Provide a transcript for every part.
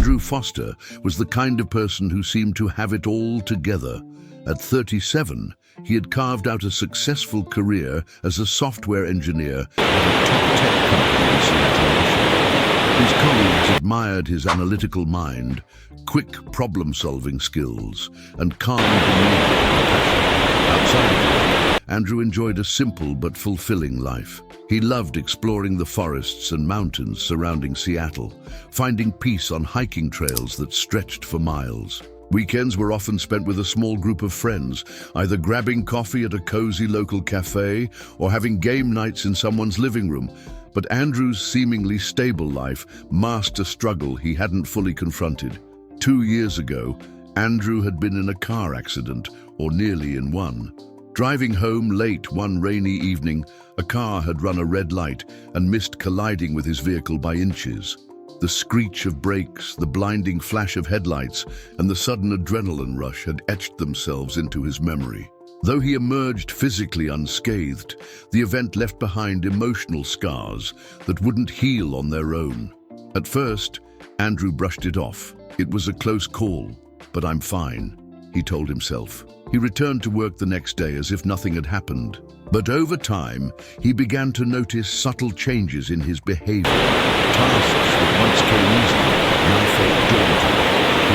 Andrew Foster was the kind of person who seemed to have it all together. At 37, he had carved out a successful career as a software engineer at a top tech company in Seattle, Michigan. His colleagues admired his analytical mind, quick problem-solving skills, and calm demeanor. Outside of work, Andrew enjoyed a simple but fulfilling life. He loved exploring the forests and mountains surrounding Seattle, finding peace on hiking trails that stretched for miles. Weekends were often spent with a small group of friends, either grabbing coffee at a cozy local cafe or having game nights in someone's living room. But Andrew's seemingly stable life masked a struggle he hadn't fully confronted. 2 years ago, Andrew had been in a car accident, or nearly in one. Driving home late one rainy evening, a car had run a red light and missed colliding with his vehicle by inches. The screech of brakes, the blinding flash of headlights, and the sudden adrenaline rush had etched themselves into his memory. Though he emerged physically unscathed, the event left behind emotional scars that wouldn't heal on their own. At first, Andrew brushed it off. It was a close call, but I'm fine, he told himself. He returned to work the next day as if nothing had happened. But over time, he began to notice subtle changes in his behavior. Tasks that once came easy now felt daunting.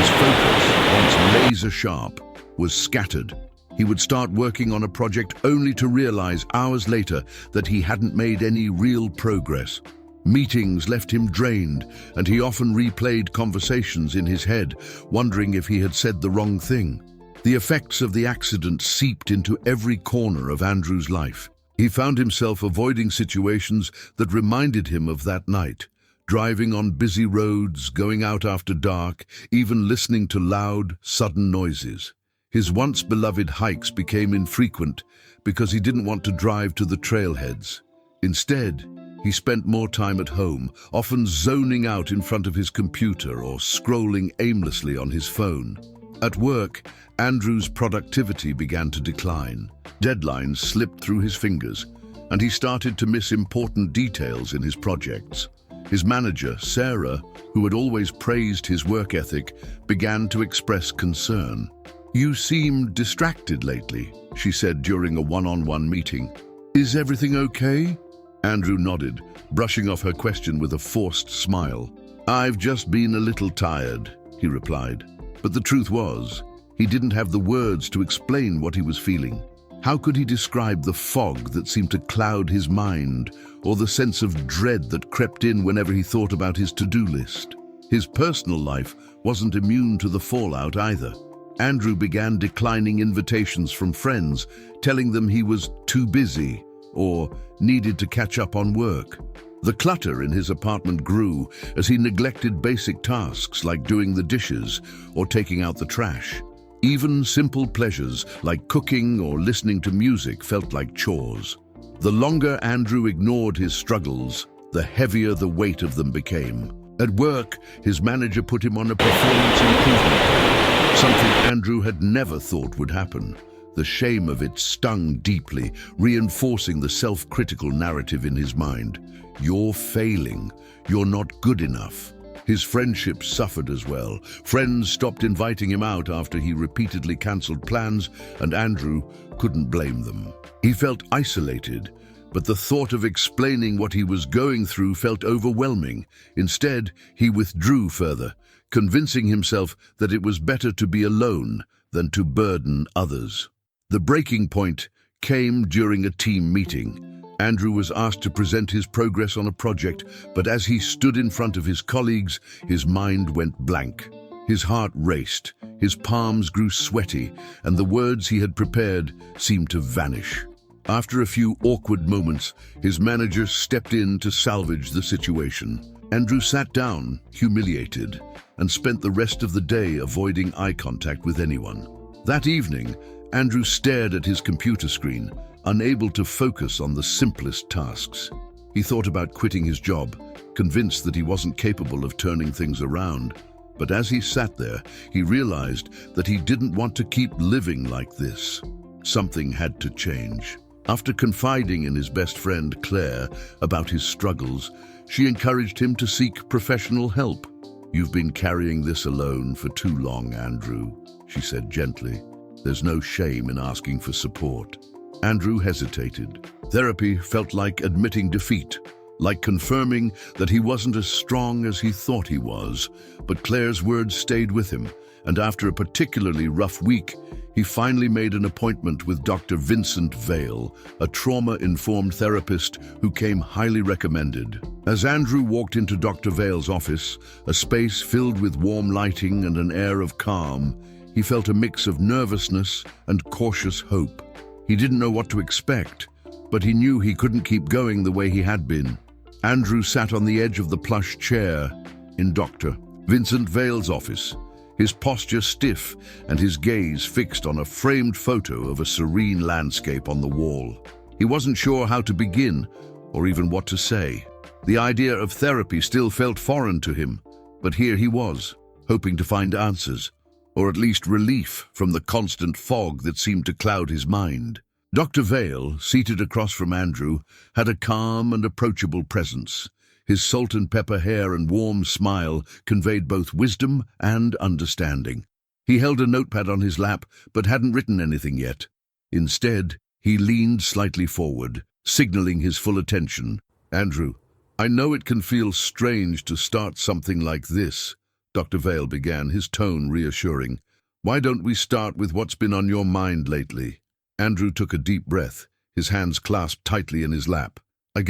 His focus, once laser-sharp, was scattered. He would start working on a project only to realize hours later that he hadn't made any real progress. Meetings left him drained, and he often replayed conversations in his head, wondering if he had said the wrong thing. The effects of the accident seeped into every corner of Andrew's life. He found himself avoiding situations that reminded him of that night, driving on busy roads, going out after dark, even listening to loud, sudden noises. His once beloved hikes became infrequent because he didn't want to drive to the trailheads. Instead, he spent more time at home, often zoning out in front of his computer or scrolling aimlessly on his phone. At work, Andrew's productivity began to decline. Deadlines slipped through his fingers, and he started to miss important details in his projects. His manager, Sarah, who had always praised his work ethic, began to express concern. "You seem distracted lately," she said during a one-on-one meeting. "Is everything okay?" Andrew nodded, brushing off her question with a forced smile. "I've just been a little tired," he replied. But the truth was, he didn't have the words to explain what he was feeling. How could he describe the fog that seemed to cloud his mind, or the sense of dread that crept in whenever he thought about his to-do list? His personal life wasn't immune to the fallout either. Andrew began declining invitations from friends, telling them he was too busy or needed to catch up on work. The clutter in his apartment grew as he neglected basic tasks like doing the dishes or taking out the trash. Even simple pleasures like cooking or listening to music felt like chores. The longer Andrew ignored his struggles, the heavier the weight of them became. At work, his manager put him on a performance improvement plan, something Andrew had never thought would happen. The shame of it stung deeply, reinforcing the self-critical narrative in his mind. "You're failing. You're not good enough." His friendships suffered as well. Friends stopped inviting him out after he repeatedly cancelled plans, and Andrew couldn't blame them. He felt isolated, but the thought of explaining what he was going through felt overwhelming. Instead, he withdrew further, convincing himself that it was better to be alone than to burden others. The breaking point came during a team meeting. Andrew was asked to present his progress on a project, but as he stood in front of his colleagues, his mind went blank. His heart raced, his palms grew sweaty, and the words he had prepared seemed to vanish. After a few awkward moments, his manager stepped in to salvage the situation. Andrew sat down, humiliated, and spent the rest of the day avoiding eye contact with anyone. That evening, Andrew stared at his computer screen, unable to focus on the simplest tasks. He thought about quitting his job, convinced that he wasn't capable of turning things around. But as he sat there, he realized that he didn't want to keep living like this. Something had to change. After confiding in his best friend, Claire, about his struggles, she encouraged him to seek professional help. "You've been carrying this alone for too long, Andrew," she said gently. "There's no shame in asking for support." Andrew hesitated. Therapy felt like admitting defeat, like confirming that he wasn't as strong as he thought he was. But Claire's words stayed with him, and after a particularly rough week, he finally made an appointment with Dr. Vincent Vale, a trauma-informed therapist who came highly recommended. As Andrew walked into Dr. Vale's office, a space filled with warm lighting and an air of calm, he felt a mix of nervousness and cautious hope. He didn't know what to expect, but he knew he couldn't keep going the way he had been. Andrew sat on the edge of the plush chair in Dr. Vincent Vale's office, his posture stiff and his gaze fixed on a framed photo of a serene landscape on the wall. He wasn't sure how to begin or even what to say. The idea of therapy still felt foreign to him, but here he was, hoping to find answers, or at least relief from the constant fog that seemed to cloud his mind. Dr. Vale, seated across from Andrew, had a calm and approachable presence. His salt and pepper hair and warm smile conveyed both wisdom and understanding. He held a notepad on his lap, but hadn't written anything yet. Instead, he leaned slightly forward, signaling his full attention. "Andrew, I know it can feel strange to start something like this," Dr. Vale began, his tone reassuring. "Why don't we start with what's been on your mind lately?" Andrew took a deep breath, his hands clasped tightly in his lap. I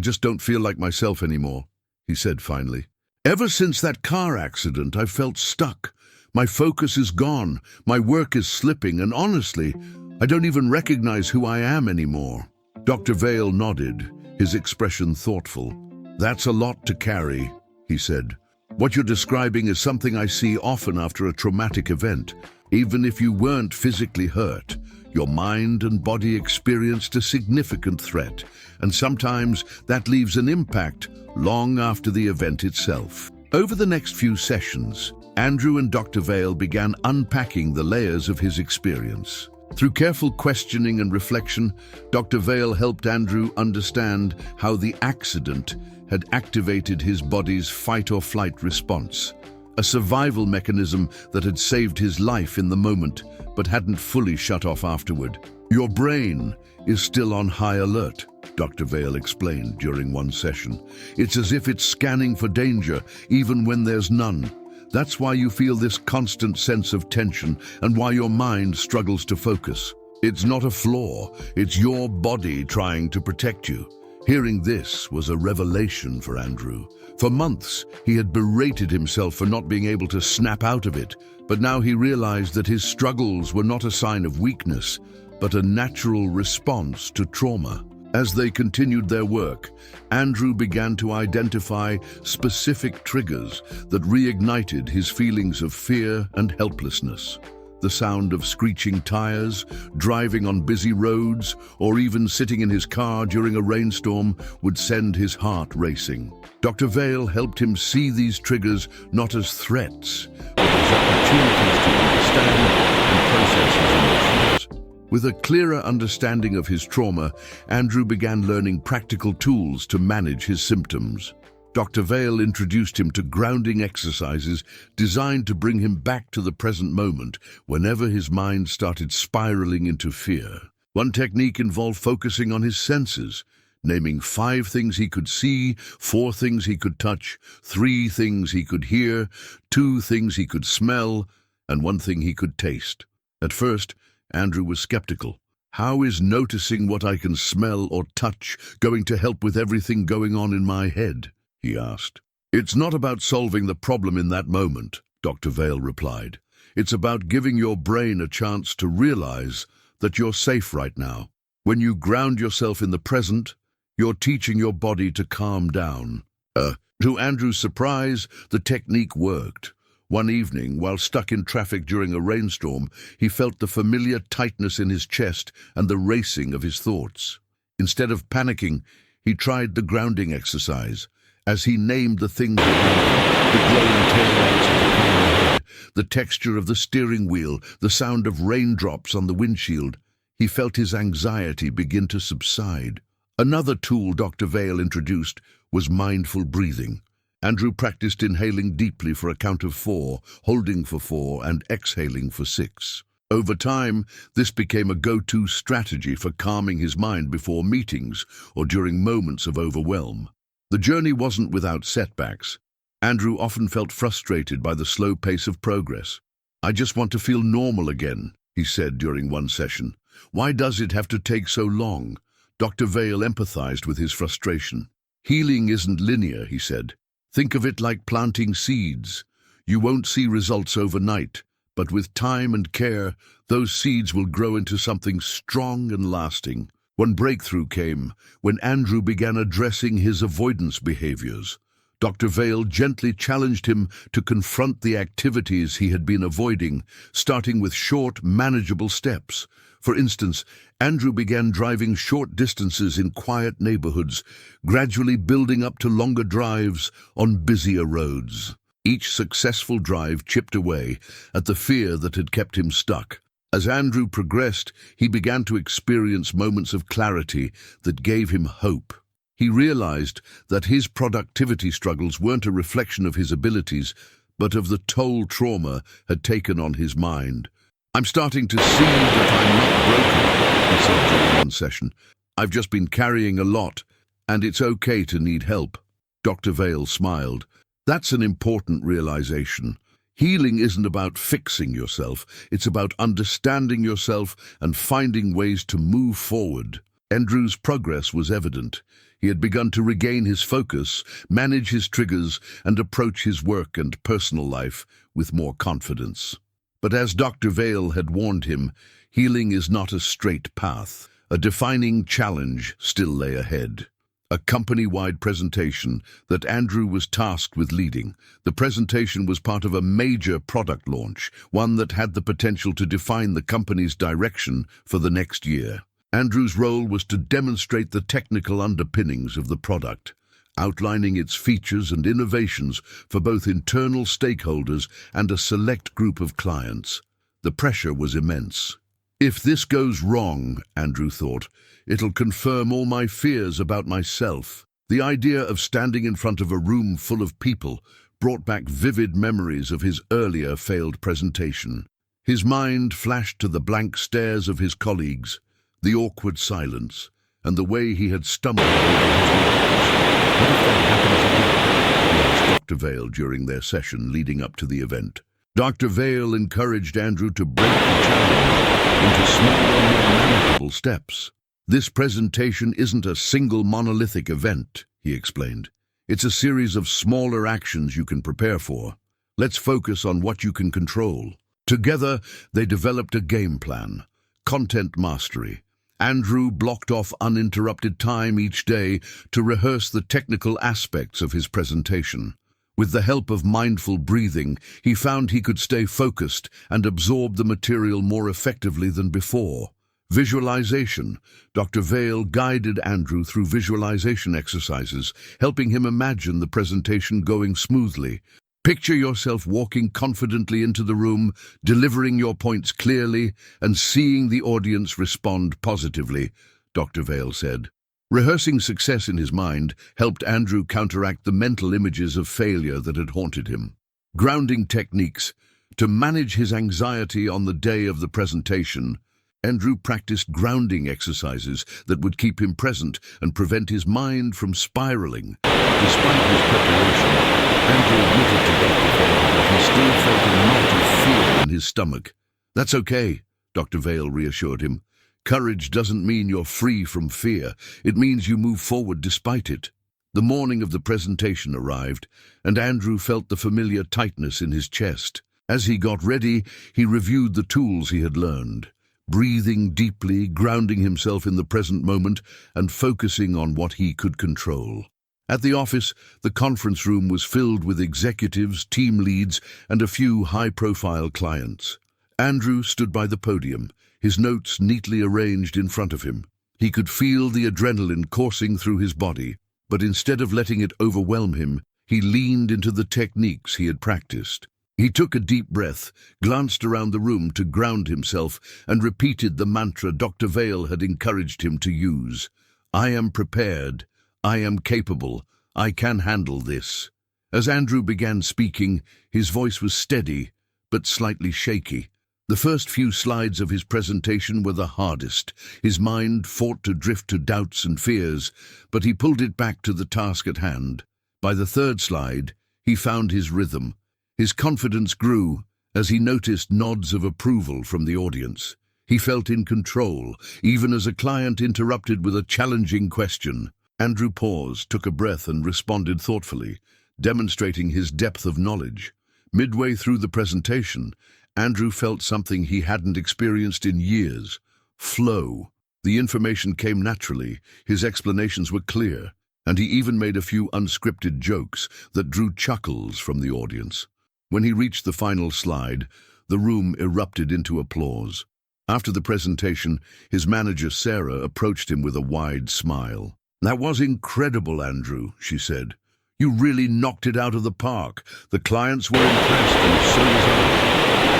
just don't feel like myself anymore," he said finally. "Ever since that car accident, I've felt stuck. My focus is gone, my work is slipping, and honestly, I don't even recognize who I am anymore." Dr. Vale nodded, his expression thoughtful. "That's a lot to carry," he said. "What you're describing is something I see often after a traumatic event. Even if you weren't physically hurt, your mind and body experienced a significant threat, and sometimes that leaves an impact long after the event itself." Over the next few sessions, Andrew and Dr. Vale began unpacking the layers of his experience. Through careful questioning and reflection, Dr. Vale helped Andrew understand how the accident had activated his body's fight-or-flight response, a survival mechanism that had saved his life in the moment but hadn't fully shut off afterward. "Your brain is still on high alert," Dr. Vale explained during one session. "It's as if it's scanning for danger, even when there's none. That's why you feel this constant sense of tension and why your mind struggles to focus. It's not a flaw, it's your body trying to protect you." Hearing this was a revelation for Andrew. For months, he had berated himself for not being able to snap out of it, but now he realized that his struggles were not a sign of weakness, but a natural response to trauma. As they continued their work, Andrew began to identify specific triggers that reignited his feelings of fear and helplessness. The sound of screeching tires, driving on busy roads, or even sitting in his car during a rainstorm would send his heart racing. Dr. Vale helped him see these triggers not as threats, but as opportunities to understand and process his emotions. With a clearer understanding of his trauma, Andrew began learning practical tools to manage his symptoms. Dr. Vale introduced him to grounding exercises designed to bring him back to the present moment whenever his mind started spiraling into fear. One technique involved focusing on his senses, naming 5 things he could see, 4 things he could touch, 3 things he could hear, 2 things he could smell, and 1 thing he could taste. At first, Andrew was skeptical. How is noticing what I can smell or touch going to help with everything going on in my head? He asked. It's not about solving the problem in that moment, Dr. Vale replied. It's about giving your brain a chance to realize that you're safe right now. When you ground yourself in the present, you're teaching your body to calm down. To Andrew's surprise, the technique worked. One evening, while stuck in traffic during a rainstorm, he felt the familiar tightness in his chest and the racing of his thoughts. Instead of panicking, he tried the grounding exercise. As he named the things around him, the glowing taillights of the car ahead, the texture of the steering wheel, the sound of raindrops on the windshield, he felt his anxiety begin to subside. Another tool Dr. Vale introduced was mindful breathing. Andrew practiced inhaling deeply for a count of 4, holding for 4, and exhaling for 6. Over time, this became a go-to strategy for calming his mind before meetings or during moments of overwhelm. The journey wasn't without setbacks. Andrew often felt frustrated by the slow pace of progress. "I just want to feel normal again," he said during one session. "Why does it have to take so long?" Dr. Vale empathized with his frustration. "Healing isn't linear," he said. "Think of it like planting seeds. You won't see results overnight, but with time and care, those seeds will grow into something strong and lasting." One breakthrough came when Andrew began addressing his avoidance behaviors. Dr. Vale gently challenged him to confront the activities he had been avoiding, starting with short, manageable steps. For instance, Andrew began driving short distances in quiet neighborhoods, gradually building up to longer drives on busier roads. Each successful drive chipped away at the fear that had kept him stuck. As Andrew progressed, he began to experience moments of clarity that gave him hope. He realized that his productivity struggles weren't a reflection of his abilities, but of the toll trauma had taken on his mind. "I'm starting to see that I'm not broken," he said during one session. "I've just been carrying a lot, and it's okay to need help." Dr. Vale smiled. "That's an important realization. Healing isn't about fixing yourself, it's about understanding yourself and finding ways to move forward." Andrew's progress was evident. He had begun to regain his focus, manage his triggers, and approach his work and personal life with more confidence. But as Dr. Vale had warned him, healing is not a straight path. A defining challenge still lay ahead. A company-wide presentation that Andrew was tasked with leading. The presentation was part of a major product launch, one that had the potential to define the company's direction for the next year. Andrew's role was to demonstrate the technical underpinnings of the product, outlining its features and innovations for both internal stakeholders and a select group of clients. The pressure was immense. "If this goes wrong," Andrew thought, "it'll confirm all my fears about myself." The idea of standing in front of a room full of people brought back vivid memories of his earlier failed presentation. His mind flashed to the blank stares of his colleagues, the awkward silence, and the way he had stumbled over his words. "What if that happens again?" he asked Dr. Vale during their session leading up to the event. Dr. Vale encouraged Andrew to break the challenge into smaller, more manageable steps. "This presentation isn't a single monolithic event," he explained. "It's a series of smaller actions you can prepare for. Let's focus on what you can control." Together, they developed a game plan. Content mastery. Andrew blocked off uninterrupted time each day to rehearse the technical aspects of his presentation. With the help of mindful breathing, he found he could stay focused and absorb the material more effectively than before. Visualization. Dr. Vale guided Andrew through visualization exercises, helping him imagine the presentation going smoothly. "Picture yourself walking confidently into the room, delivering your points clearly, and seeing the audience respond positively," Dr. Vale said. Rehearsing success in his mind helped Andrew counteract the mental images of failure that had haunted him. Grounding techniques. To manage his anxiety on the day of the presentation, Andrew practiced grounding exercises that would keep him present and prevent his mind from spiraling. Despite his preparation, Andrew admitted to Dr. Vale that he still felt a knot of fear in his stomach. "That's okay," Dr. Vale reassured him. "Courage doesn't mean you're free from fear. It means you move forward despite it." The morning of the presentation arrived, and Andrew felt the familiar tightness in his chest. As he got ready, he reviewed the tools he had learned, breathing deeply, grounding himself in the present moment, and focusing on what he could control. At the office, the conference room was filled with executives, team leads, and a few high-profile clients. Andrew stood by the podium, his notes neatly arranged in front of him. He could feel the adrenaline coursing through his body, but instead of letting it overwhelm him, he leaned into the techniques he had practiced. He took a deep breath, glanced around the room to ground himself, and repeated the mantra Dr. Vale had encouraged him to use. "I am prepared. I am capable. I can handle this." As Andrew began speaking, his voice was steady, but slightly shaky. The first few slides of his presentation were the hardest. His mind fought to drift to doubts and fears, but he pulled it back to the task at hand. By the third slide, he found his rhythm. His confidence grew as he noticed nods of approval from the audience. He felt in control, even as a client interrupted with a challenging question. Andrew paused, took a breath, and responded thoughtfully, demonstrating his depth of knowledge. Midway through the presentation, Andrew felt something he hadn't experienced in years: flow. The information came naturally, his explanations were clear, and he even made a few unscripted jokes that drew chuckles from the audience. When he reached the final slide, the room erupted into applause. After the presentation, his manager Sarah approached him with a wide smile. "That was incredible, Andrew," she said. "You really knocked it out of the park. The clients were impressed, and so was I."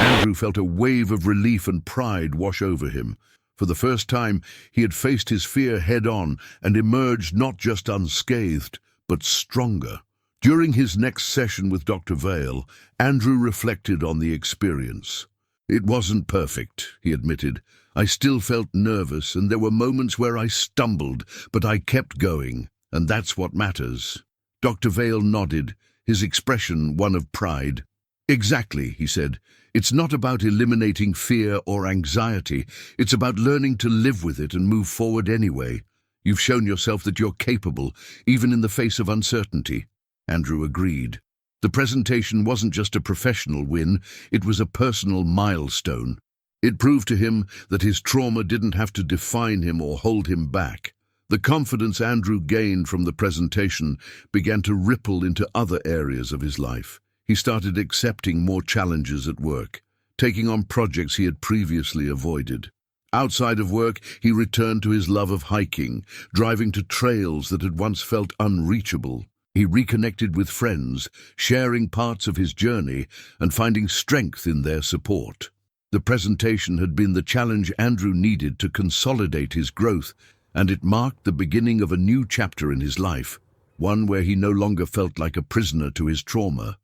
Andrew felt a wave of relief and pride wash over him. For the first time, he had faced his fear head-on and emerged not just unscathed, but stronger. During his next session with Dr. Vale, Andrew reflected on the experience. "It wasn't perfect," he admitted. "I still felt nervous, and there were moments where I stumbled, but I kept going, and that's what matters." Dr. Vale nodded, his expression one of pride. "Exactly," he said. "It's not about eliminating fear or anxiety. It's about learning to live with it and move forward anyway. You've shown yourself that you're capable, even in the face of uncertainty." Andrew agreed. The presentation wasn't just a professional win, it was a personal milestone. It proved to him that his trauma didn't have to define him or hold him back. The confidence Andrew gained from the presentation began to ripple into other areas of his life. He started accepting more challenges at work, taking on projects he had previously avoided. Outside of work, he returned to his love of hiking, driving to trails that had once felt unreachable. He reconnected with friends, sharing parts of his journey and finding strength in their support. The presentation had been the challenge Andrew needed to consolidate his growth, and it marked the beginning of a new chapter in his life, one where he no longer felt like a prisoner to his trauma.